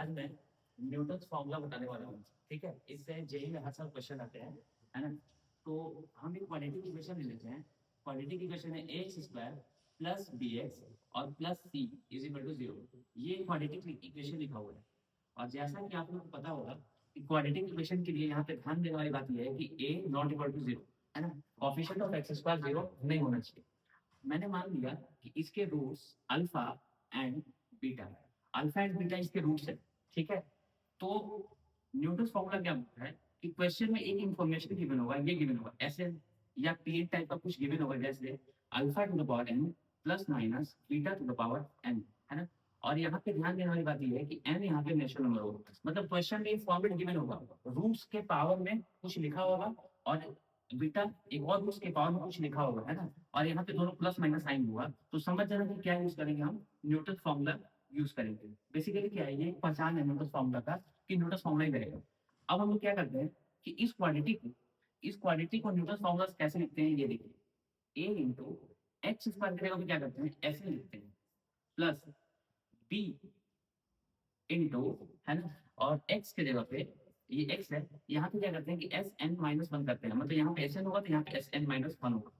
आज मैं Newton formula बताने वाला हूँ। ठीक है, इससे जेई में हर साल क्वेश्चन आते हैं, है ना। तो हम एक क्वाड्रेटिक इक्वेशन ले लेते हैं। क्वाड्रेटिक इक्वेशन है a x square plus b x और plus c is equal to zero. ये क्वाड्रेटिक इक्वेशन लिखा हुआ है। और जैसा कि आप लोग को पता होगा कि क्वाड्रेटिक इक्वेशन के लिए यहाँ पे ध्यान देने वाली बात यह है कि A not equal to zero, है ना। Coefficient of X square zero नहीं होना चाहिए। मैंने मान लिया कि इसके roots alpha and beta, alpha and beta इसके रूट्स है। ठीक है, तो न्यूटन फॉर्मूला क्या बोलता है कि क्वेश्चन में एक इंफॉर्मेशन गिवन होगा, ये गिवन होगा ऐसे या पी टाइप का कुछ गिवन होगा, जैसे alpha to the power N plus minus beta to the power N, है ना। और यहाँ पे ध्यान देने वाली बात यह है कि एन यहाँ पे नेचुरल नंबर होगा, मतलब क्वेश्चन में फॉर्मेट गिवन होगा, रूट्स के पावर में कुछ लिखा होगा और बीटा एक और रूट्स के पावर में कुछ लिखा होगा, है ना। और यहाँ पे दोनों प्लस माइनस साइन होगा, तो समझ जाना कि क्या यूज करेंगे हम, न्यूटन फॉर्मूला यूज करेंगे। बेसिकली क्या है, ये पहचान है न्यूटन फॉर्मूला का कि न्यूटन फॉर्मूला ही रहेगा। अब हम लोग क्या करते हैं कि इस क्वाड्रेटिक को न्यूटन फॉर्मूला कैसे लिखते हैं, ये देखिए। ए इंटू एक्स स्क्वायर की जगह पे क्या करते हैं, ऐसे लिखते हैं, प्लस बी इंटू, है ना, और एक्स की जगह पे ये एक्स है, यहाँ पे क्या करते हैं कि एस एन माइनस वन करते हैं, मतलब यहाँ पे एस एन होगा तो यहाँ पे एस एन माइनस वन होगा,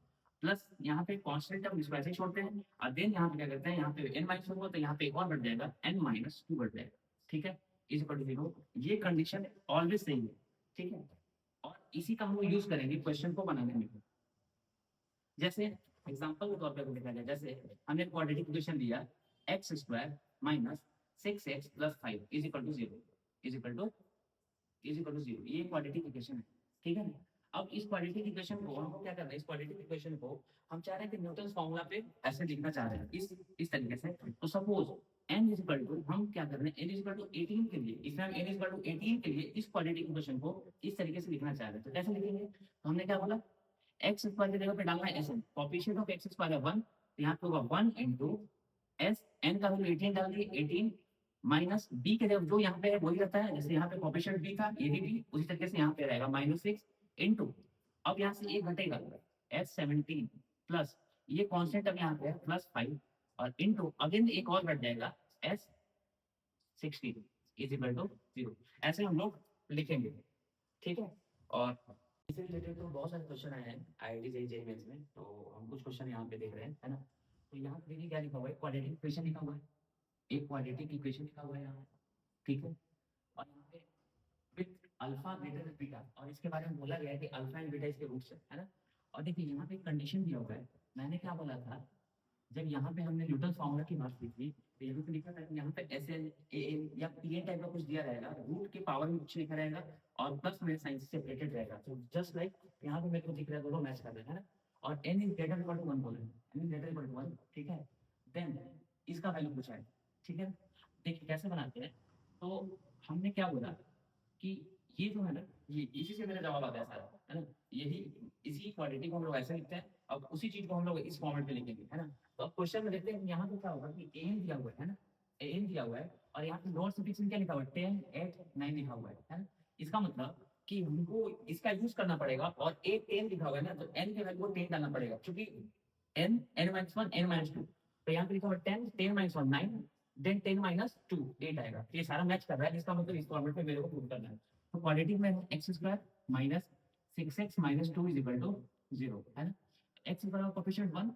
प्लस यहाँ पे कॉन्स्टेंट हम इसको ऐसे छोड़ते हैं और देन यहाँ पे क्या करते हैं, यहाँ पे एन माइनस वन होगा तो यहाँ पे एक और बढ़ जाएगा, एन माइनस टू बढ़ जाएगा। ठीक है, इज इक्वल टू जीरो। ये कंडीशन ऑलवेज सही है। ठीक है, और इसी का हम यूज करेंगे क्वेश्चन को बनाने में। जैसे एग्जांपल के तौर पर देखा जाए, जैसे हमने क्वाड्रेटिक इक्वेशन लिया X square minus six X plus five is equal to zero, is equal to zero. ये क्वाड्रेटिक इक्वेशन है। ठीक है ना। अब इस क्वाड्रेटिक इक्वेशन को हम क्या कर रहे हैं, इस क्वाड्रेटिक इक्वेशन को हम चाह रहे हैं कि न्यूटन फॉर्मूला पे ऐसे लिखना चाह रहे हैं, इस तरीके से। तो suppose n is equal to, हम क्या कर रहे हैं, n इज इक्वल टू 18 के लिए, इसमें हम n इज इक्वल टू 18 के लिए इस क्वाड्रेटिक इक्वेशन को इस तरीके से लिखना चाह रहे हैं। तो कैसे लिखेंगे, तो हमने क्या बोला, एक्स स्क्वायर की जगह पे डालना है S N, coefficient of X square है वन, तो यहाँ पे होगा वन इंटू एस एन का वैल्यू 18 डाल दिए, 18 माइनस बी के जब जो यहाँ पे है वही रहता है, जैसे यहाँ पे कोएफिशिएंट बी था, ये भी बी, उसी तरीके से यहाँ पे रहेगा माइनस सिक्स इंटू, अब यहाँ से एक घटेगा एस 17 प्लस ये कांस्टेंट अब यहाँ पे है प्लस फाइव और इंटू अगेन एक और घट जाएगा S 16 is equal to zero. ऐसे हम लोग लिखेंगे। ठीक है, और इससे रिलेटेड तो बहुत सारे क्वेश्चन आए हैं आईआईटी जेईई मेंस में, तो हम कुछ क्वेश्चन यहाँ पे देख रहे हैं, है ना। तो यहाँ पे देखिए क्या लिखा हुआ है, क्वाड्रेटिक इक्वेशन लिखा हुआ है, एक क्वाड्रेटिक इक्वेशन लिखा हुआ है यहाँ। ठीक है, और यहाँ पे with alpha greater than beta, और इसके बारे में बोला गया है कि अल्फा एंड बीटा इसके रूट्स है ना। और देखिए यहाँ पे एक कंडीशन दिया हुआ है, मैंने क्या बोला था, जब यहाँ पे हमने न्यूटन फॉर्मूला की बात की थी, तो यहाँ पे लिखा था कि यहाँ पे एस एन ए एन या पी एन टाइप का कुछ दिया रहेगा, रूट के पावर में कुछ लिखा रहेगा और प्लस में साइन से सेपरेटेड रहेगा। तो जस्ट लाइक यहाँ पे मेरे को दिख रहा है, दोनों मैच कर रहे हैं ना। और n is greater equal to one बोले, n is greater equal to one. ठीक है, देन इसका वैल्यू पूछा है। ठीक है, देखिए कैसे बनाते हैं, तो हमने क्या बोला कि ये जो है ना, ये इसी से मेरा जवाब आता है सारा, है ना। यही इसी क्वाड्रेटिक को हम लोग ऐसे लिखते हैं, अब उसी चीज को हम लोग इस फॉर्मेट में लिखेंगे, है ना। तो अब क्वेश्चन में देखते हैं यहाँ पे क्या होगा कि एन दिया हुआ है ना, एन दिया हुआ है और यहाँ पे नोट सफिक्स क्या लिखा हुआ है, 10 8 9 लिखा हुआ है ना। इसका मतलब कि हमको इसका यूज करना पड़ेगा, और एक 10 लिखा हुआ है ना, तो एन के वैल्यू को 10 डालना पड़ेगा, क्योंकि N N minus one N minus two, तो यहाँ पे लिखा हुआ 10 10 minus one 9, then 10 minus two 8 आएगा। ये सारा मैच कर रहा है, इसका मतलब इस फॉर्मेट में मेरे को प्रूव करना है। तो क्वाड्रेटिक में X square minus six X minus two is equal to zero, है ना। X equal to coefficient one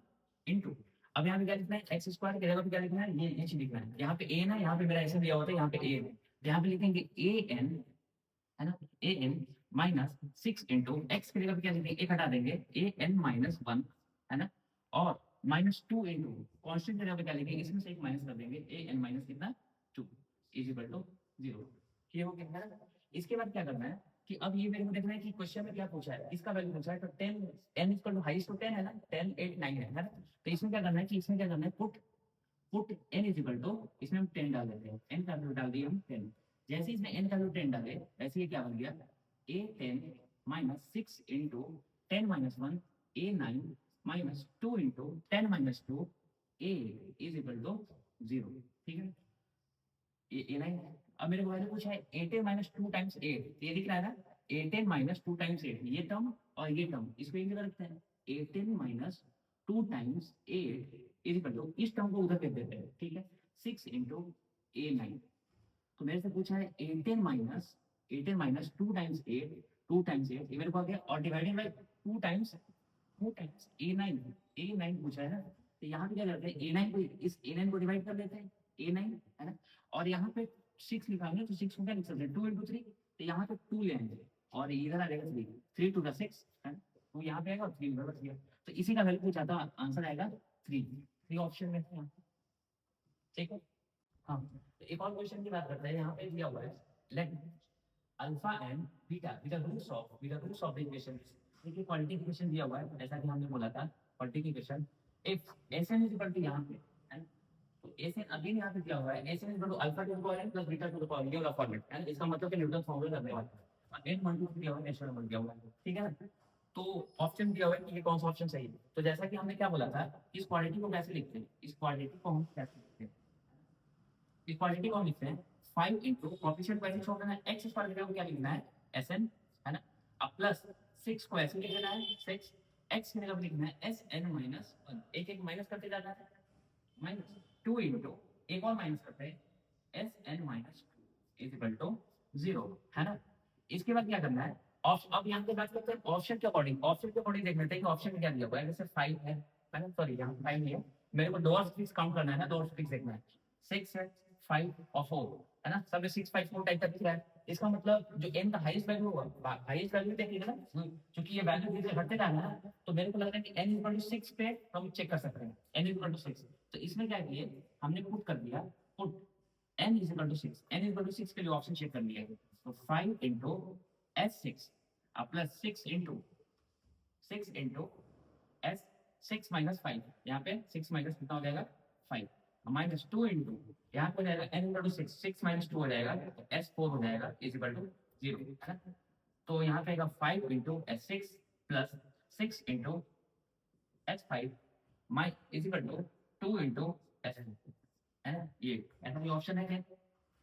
into, अब यहाँ पे क्या लिखना है, एक्स स्क्वायर की जगह पे क्या लिखना है, ये चीज लिखना है। यहाँ पे ए ना, यहाँ पे मेरा ऐसे दिया होता है, यहाँ पे ए है, तो यहाँ पे लिखेंगे ए एन, है ना, a N minus six into x की जगह पे क्या लिखेंगे, एक हटा देंगे, ए एन माइनस वन, है ना, और माइनस टू इंटू कॉन्स्टेंट की जगह पे क्या लिखेंगे, इसमें से एक माइनस कर देंगे, ए एन माइनस कितना two is equal to zero. ये हो गया, है ना। इसके बाद क्या करना है कि अब ये मेरे को देखना है कि क्वेश्चन में क्या पूछा है, इसका वैल्यू पूछा है, तो 10 n equal to highest to 10 है ना, 10 8 9 है ना। तो इसमें क्या करना है कि इसमें क्या करना है, put put n is equal to, इसमें हम 10 डाल देते हैं, n का वैल्यू डाल दिया हम 10। जैसे इसमें n का वैल्यू 10 डाले, वैसे ये क्या बन गया, a 10 minus six into 10 minus one a 9 minus two into 10 minus two a is equal to zero. ठीक है, ए नाइन। अब मेरे को वैल्यू पूछा है 8 माइनस टू टाइम्स 8, ये दिख रहा है ना, 8 माइनस टू टाइम्स 8, ये टर्म और ये टर्म, इसको एक जगह रखते हैं, 8 minus two times 8 is equal to, इस टर्म को उधर कर देते हैं, ठीक है, 6 इंटू ए नाइन। तो मेरे से पूछा है 18 माइनस 2 टाइम्स 8 ये मेरे को आ गया, और डिवाइडेड बाई 2 टाइम्स A9 पूछा है ना। तो यहाँ पे क्या करते हैं, A9 को, इस A9 को डिवाइड कर देते हैं, A9 है ना, और यहाँ पे 6 लिखा है ना, तो 6 को क्या लिख सकते हैं, 2 इंटू 3, तो यहाँ पे 2 ले आएंगे और इधर आ जाएगा 3, 3 टू द 6 है ना, तो यहाँ पे आएगा और 3 बच गया। तो इसी का वैल्यू पूछा था, आंसर आएगा 3 ऑप्शन में है। ठीक है। हाँ, तो एक और क्वेश्चन की बात करते हैं, यहाँ पे दिया हुआ है let alpha and beta with the roots of the equation. देखिए क्वांटिटी इक्वेशन दिया हुआ है, ऐसा कि हमने बोला था quantity equation, if Sn is equal to यहाँ पे है ना, तो Sn अगेन यहाँ पे दिया हुआ है, Sn is equal to alpha to the power n plus beta to the power, ये वाला फॉर्मेट है ना, इसका मतलब कि न्यूटन फॉर्मूला करने वाला है। n 1 2 3 दिया हुआ है, नेचुरल नंबर दिया हुआ है, ठीक है ना। तो ऑप्शन दिया हुआ है कि ये कौन सा ऑप्शन सही है। तो जैसा कि हमने क्या बोला था, इस क्वांटिटी को कैसे लिखते हैं, इस क्वांटिटी को हम कैसे लिखते हैं, इस क्वांटिटी को हम लिखते हैं 5 इंटू कोएफिशिएंट को ऐसे छोड़ देना है, एक्स स्क्वायर की जगह क्या लिखना है, Sn है ना, अब प्लस 6 को ऐसे लिख देना है 6, एक्स की जगह लिखना है Sn माइनस 1, एक एक माइनस करते जाना है, माइनस 2 इंटू एक और माइनस करते हैं Sn minus 2 is equal to 0 है ना। इसके बाद क्या करना है, अब यहाँ पे बात करते हैं ऑप्शन के अकॉर्डिंग देख लेते हैं कि ऑप्शन में क्या दिया हुआ है। जैसे 5 है ना, सॉरी यहाँ 5 नहीं है, मेरे को 2 और 6 काउंट करना है ना, 2 और 6 देखना है, 6 है 5 और 4 है ना, सब में 6 5 4 टाइप का दिख रहा है। इसका मतलब जो n का हाईएस्ट वैल्यू होगा, हाईएस्ट वैल्यू देखिएगा ना, क्योंकि ये वैल्यू धीरे धीरे बढ़ते जाना है, तो मेरे को लग रहा है कि n इक्वल टू 6 पे हम चेक कर सकते हैं, n इक्वल टू 6। तो इसमें क्या किए, हमने पुट कर दिया, put n is equal to 6, n equal to 6 के लिए ऑप्शन चेक कर लिया है, तो 5 into S6 plus 6 into S 6 minus 5, यहाँ पे 6 माइनस कितना हो जाएगा 5, माइनस 2 इंटू यहाँ पे हो जाएगा n इक्वल टू 6, 6 माइनस 2 हो जाएगा, तो S4 हो जाएगा इज इक्वल टू 0 है ना। तो यहाँ पे आएगा 5 into S6 plus 6 into S5 माइ is equal to 2 into S4 है ना। ये ऐसा कोई ऑप्शन है क्या,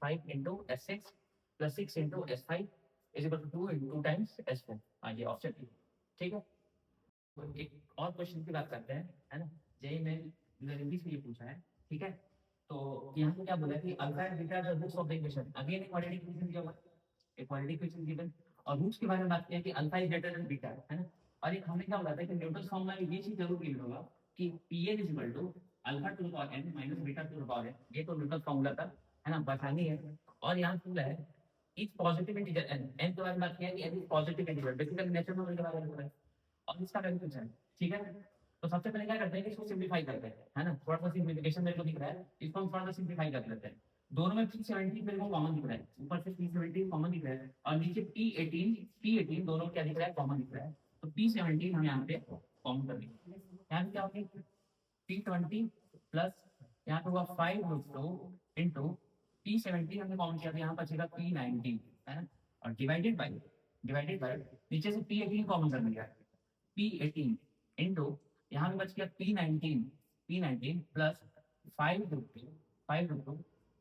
5 into S6 plus 6 into S5 is equal to 2 into 2 times S4, हाँ ये ऑप्शन है, ठीक है। तो एक और क्वेश्चन की बात करते हैं है ना, जेई में इंग्लिश में ये पूछा है, ठीक है। तो यहाँ पे क्या बोला है कि alpha and beta the roots of the equation, again quadratic equation दिया हुआ है, एक क्वाड्रेटिक इक्वेशन गिवन, और रूट्स के बारे में बात किया कि alpha is greater than beta है ना। और एक हमने क्या बोला था कि न्यूटन फॉर्मूला में ये चीज जरूर गिवन होगा कि Pn is equal to alpha to the power n minus beta to the power n, ये तो न्यूटन फॉर्मूला था है ना, आसानी है। और यहाँ बोला है is positive integer n, n के बारे में बात किया कि n is positive integer, basically natural number के बारे में बोला है, और इसका वैल्यू पूछा है, ठीक है। तो सबसे पहले क्या करते हैं कि इसको सिंपलीफाई करते हैं है ना, थोड़ा सा सिंपलीफिकेशन मेरे को दिख रहा है, इसको हम थोड़ा सा सिंपलीफाई कर लेते हैं। दोनों में P17 मेरे को कॉमन दिख रहा है, ऊपर से P17 कॉमन दिख रहा है और नीचे P18 दोनों क्या दिख रहा है, कॉमन दिख रहा है। तो P17 हम यहाँ पे कॉमन कर लेंगे, यहाँ पे क्या होगा P20 प्लस यहाँ पे हुआ 5√2 इंटू P17 हमने कॉमन किया, यहाँ बचेगा P19 है ना, और डिवाइडेड बाय नीचे से P18 कॉमन कर लिया, P18 इंटू यहाँ पे बच गया P19 प्लस 5√2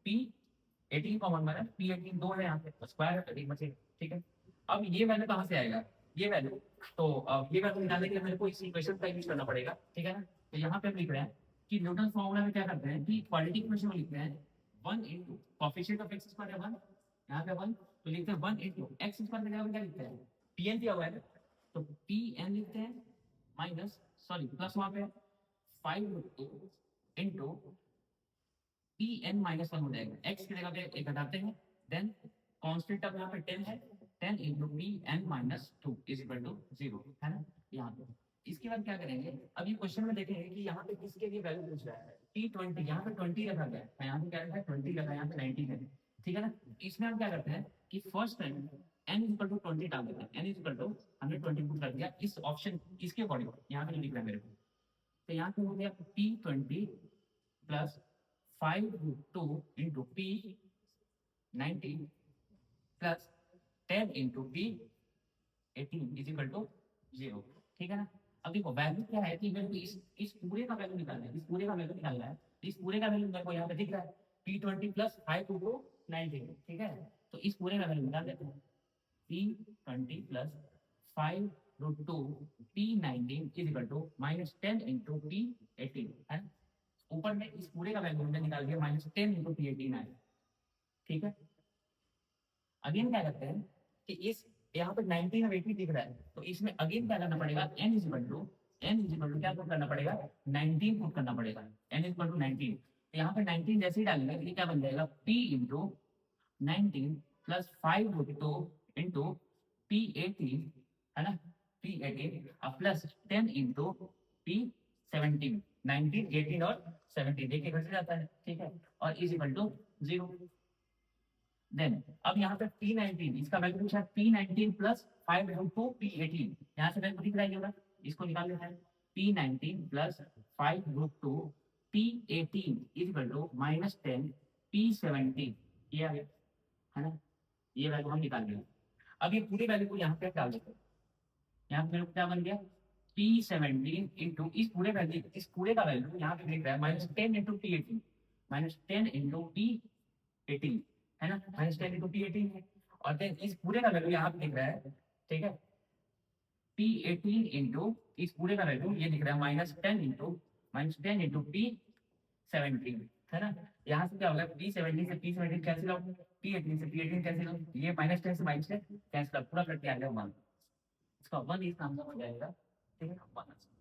P18 कॉमन मारा, P18 2 है यहाँ पे, स्क्वायर है तो एक बचे, ठीक है। अब ये वैल्यू कहाँ से आएगा, ये वैल्यू, तो अब ये वैल्यू निकालने के लिए मेरे को इस इक्वेशन का यूज करना पड़ेगा, ठीक है ना। तो यहाँ पे हम लिख रहे हैं कि न्यूटन फॉर्मूला में क्या करते हैं कि क्वाड्रेटिक इक्वेशन में लिखते हैं 1 into coefficient of x square है 1, यहाँ पे 1, तो लिखते हैं 1 इंटू x स्क्वायर की जगह क्या लिखते हैं, Pn दिया हुआ है तो Pn लिखते हैं माइनस सॉरी प्लस वहां पे 5 इंटू Pn माइनस 1 हो जाएगा, x की जगह पे एक घटाते हैं, देन कांस्टेंट टर्म यहाँ पे 10 है, 10 into Pn minus 2 is equal to 0 है ना यहाँ पे। इसके बाद क्या करेंगे, अब ये क्वेश्चन में देखेंगे कि यहाँ पे किसके लिए वैल्यू पूछ रहा है, T20 यहाँ पे 20 रखा गया है, यहाँ पे क्या रखा है 20 रखा है, यहाँ पे 19 है, ठीक है ना। इसमें हम क्या करते हैं कि first time n equal to 20 डाल देते हैं, n इक्वल टू हमने 20 पुट कर दिया इस ऑप्शन इसके अकॉर्डिंग, यहाँ पे लिख रहा है मेरे को, तो यहाँ पे हो गया P20 plus 5√2 into P19 plus 10 into P18 is equal to 0, ठीक है ना। अब देखो वैल्यू क्या है कि मेरे को इस पूरे का वैल्यू निकालना है, इस पूरे का वैल्यू निकालना है, इस पूरे का वैल्यू मेरे को यहाँ पे दिख रहा है P20 प्लस 5√2 ठीक है। तो इस पूरे का वैल्यू निकाल देते हैं, P20 plus 5√2 P19 is equal to minus 10 into P18 है, ऊपर में इस पूरे का वैल्यू हमने निकाल दिया माइनस 10 इंटू P18 आया, ठीक है। अगेन क्या करते हैं कि इस यहाँ पे 19 और 80 दिख रहा है, तो इसमें अगेन क्या करना पड़ेगा, n इज इक्वल टू क्या पुट करना पड़ेगा, 19 पुट करना पड़ेगा, n इज इक्वल टू 19। तो यहाँ पे 19 जैसे ही डालेंगे तो ये क्या बन जाएगा, p into 19 plus 5 into p18, है ना, p18 प्लस 10 इंटू p17, 19 18 और 17 देखिए घट जाता है, ठीक है, और इज इक्वल टू 0। देन अब यहाँ पे P19 इसका वैल्यू पूछा है, P19 प्लस 5 इंटू P18, यहाँ से वैल्यू दिख रहा है होगा, इसको निकाल लेते हैं, P19 plus 5 root two P18 is equal to minus 10 P17, ये आ गया, है ना, ये वैल्यू हम निकाल लिया। अब ये पूरी वैल्यू को यहाँ पे डाल देते हैं, यहाँ पे मेरे को क्या बन गया, P17 इंटू इस पूरे वैल्यू, इस पूरे का वैल्यू यहाँ पे दिख रहा है minus 10 into P18, minus 10 into P18, है ना, माइनस 10 इंटू P18 है, और देन इस पूरे का वैल्यू यहाँ पे दिख रहा है, ठीक है, P18 इंटू इस पूरे का वैल्यू ये दिख रहा है माइनस 10 इंटू P17, है ना, यहाँ से क्या होगा, P17 से P17 कैंसिल आउट, P18 से P18 कैंसिल आउट, ये माइनस 10 से माइनस 10 कैंसिल आउट, पूरा करके आ गया 1, इसका 1 इस नाम का हो जाएगा, ठीक है, 1।